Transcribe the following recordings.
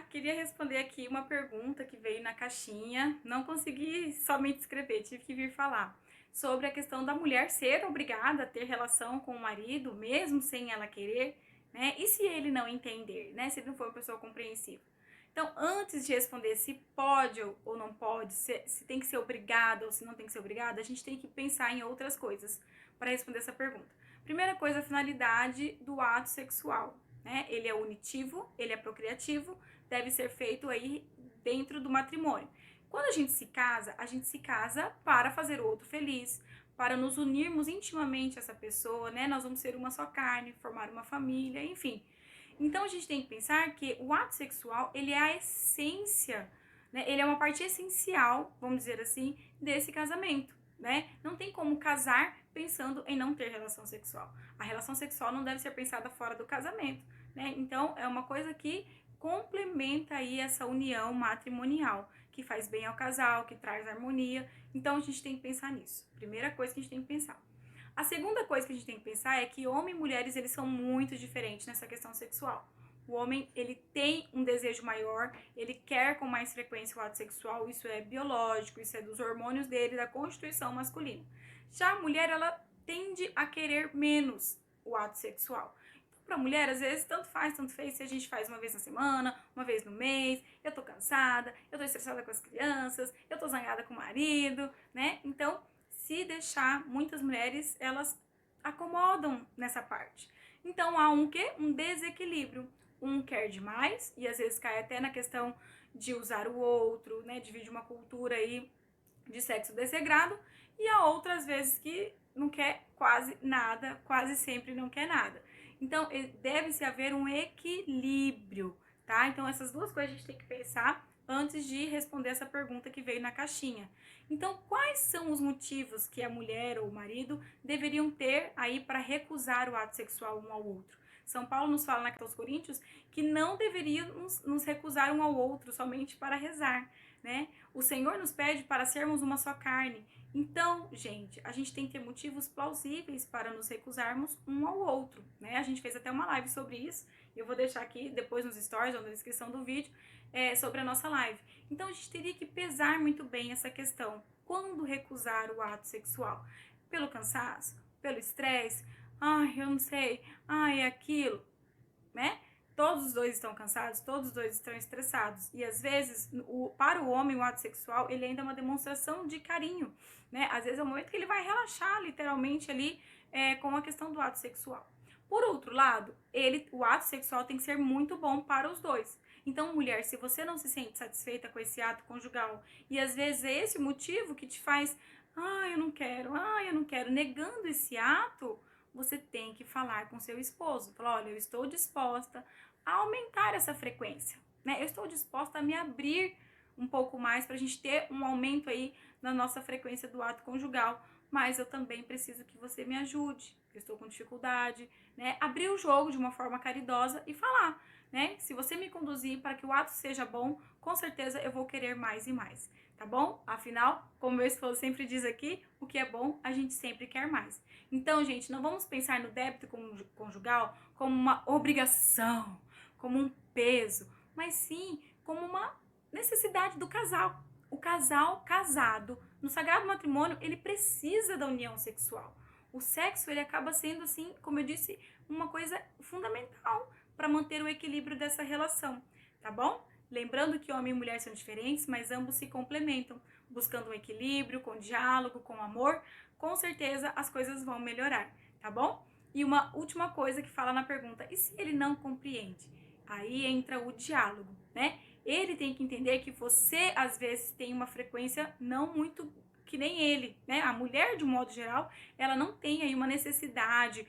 queria responder aqui uma pergunta que veio na caixinha. Não consegui somente escrever, tive que vir falar sobre a questão da mulher ser obrigada a ter relação com o marido, mesmo sem ela querer, né? E se ele não entender, né? Se ele não for uma pessoa compreensiva. Então, antes de responder se pode ou não pode, se tem que ser obrigada ou se não tem que ser obrigada, a gente tem que pensar em outras coisas para responder essa pergunta. Primeira coisa, a finalidade do ato sexual, né? Ele é unitivo, ele é procriativo, deve ser feito aí dentro do matrimônio. Quando a gente se casa para fazer o outro feliz, para nos unirmos intimamente a essa pessoa, né? Nós vamos ser uma só carne, formar uma família, enfim. Então a gente tem que pensar que o ato sexual, ele é a essência, né? Ele é uma parte essencial, vamos dizer assim, desse casamento, né? Não tem como casar pensando em não ter relação sexual. A relação sexual não deve ser pensada fora do casamento, né? Então é uma coisa que complementa aí essa união matrimonial, que faz bem ao casal, que traz harmonia. Então a gente tem que pensar nisso. Primeira coisa que a gente tem que pensar. A segunda coisa que a gente tem que pensar é que homens e mulheres, eles são muito diferentes nessa questão sexual. O homem, ele tem um desejo maior, ele quer com mais frequência o ato sexual, isso é biológico, isso é dos hormônios dele, da constituição masculina. Já a mulher, ela tende a querer menos o ato sexual. Então, pra mulher, às vezes, tanto faz, tanto fez, se a gente faz uma vez na semana, uma vez no mês, eu tô cansada, eu tô estressada com as crianças, eu tô zangada com o marido, né? Então, se deixar, muitas mulheres, elas acomodam nessa parte. Então há um quê? Um desequilíbrio. Um quer demais e às vezes cai até na questão de usar o outro, né? Divide uma cultura aí de sexo desregrado, e a outra às vezes que não quer quase nada, quase sempre não quer nada. Então deve-se haver um equilíbrio, tá? Então essas duas coisas a gente tem que pensar antes de responder essa pergunta que veio na caixinha. Então, quais são os motivos que a mulher ou o marido deveriam ter aí para recusar o ato sexual um ao outro? São Paulo nos fala na carta aos Coríntios que não deveríamos nos recusar um ao outro somente para rezar, né? O Senhor nos pede para sermos uma só carne. Então, gente, a gente tem que ter motivos plausíveis para nos recusarmos um ao outro, né? A gente fez até uma live sobre isso, e eu vou deixar aqui depois nos stories ou na descrição do vídeo sobre a nossa live. Então, a gente teria que pesar muito bem essa questão. Quando recusar o ato sexual? Pelo cansaço? Pelo estresse? Ai, eu não sei. Ai, é aquilo, né? Todos os dois estão cansados, todos os dois estão estressados. E às vezes, para o homem, o ato sexual, ele ainda é uma demonstração de carinho, né? Às vezes é o momento que ele vai relaxar, literalmente, ali, com a questão do ato sexual. Por outro lado, o ato sexual tem que ser muito bom para os dois. Então, mulher, se você não se sente satisfeita com esse ato conjugal, e às vezes é esse o motivo que te faz, eu não quero, negando esse ato, você tem que falar com seu esposo. Falar, olha, eu estou disposta a aumentar essa frequência, né? Eu estou disposta a me abrir um pouco mais para a gente ter um aumento aí na nossa frequência do ato conjugal, mas eu também preciso que você me ajude. Eu estou com dificuldade, né? Abrir o jogo de uma forma caridosa e falar, né? Se você me conduzir para que o ato seja bom, com certeza eu vou querer mais e mais, tá bom? Afinal, como meu esposo sempre diz aqui, o que é bom, a gente sempre quer mais. Então, gente, não vamos pensar no débito conjugal como uma obrigação, como um peso, mas sim como uma necessidade do casal. O casal casado no sagrado matrimônio, ele precisa da união sexual. O sexo, ele acaba sendo, assim, como eu disse, uma coisa fundamental para manter o equilíbrio dessa relação, tá bom? Lembrando que homem e mulher são diferentes, mas ambos se complementam, buscando um equilíbrio, com diálogo, com amor, com certeza as coisas vão melhorar, tá bom? E uma última coisa que fala na pergunta, e se ele não compreende? Aí entra o diálogo, né? Ele tem que entender que você, às vezes, tem uma frequência não muito que nem ele, né? A mulher, de um modo geral, ela não tem aí uma necessidade,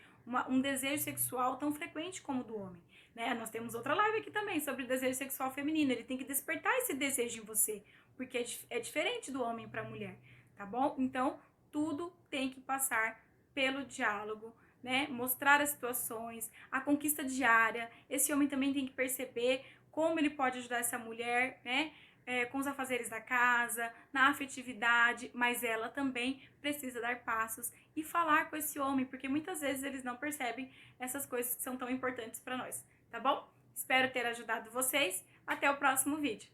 um desejo sexual tão frequente como o do homem, né? Nós temos outra live aqui também sobre o desejo sexual feminino. Ele tem que despertar esse desejo em você, porque é diferente do homem para a mulher, tá bom? Então, tudo tem que passar pelo diálogo, né? Mostrar as situações, a conquista diária. Esse homem também tem que perceber como ele pode ajudar essa mulher, né? Com os afazeres da casa, na afetividade, mas ela também precisa dar passos e falar com esse homem, porque muitas vezes eles não percebem essas coisas que são tão importantes para nós, tá bom? Espero ter ajudado vocês. Até o próximo vídeo.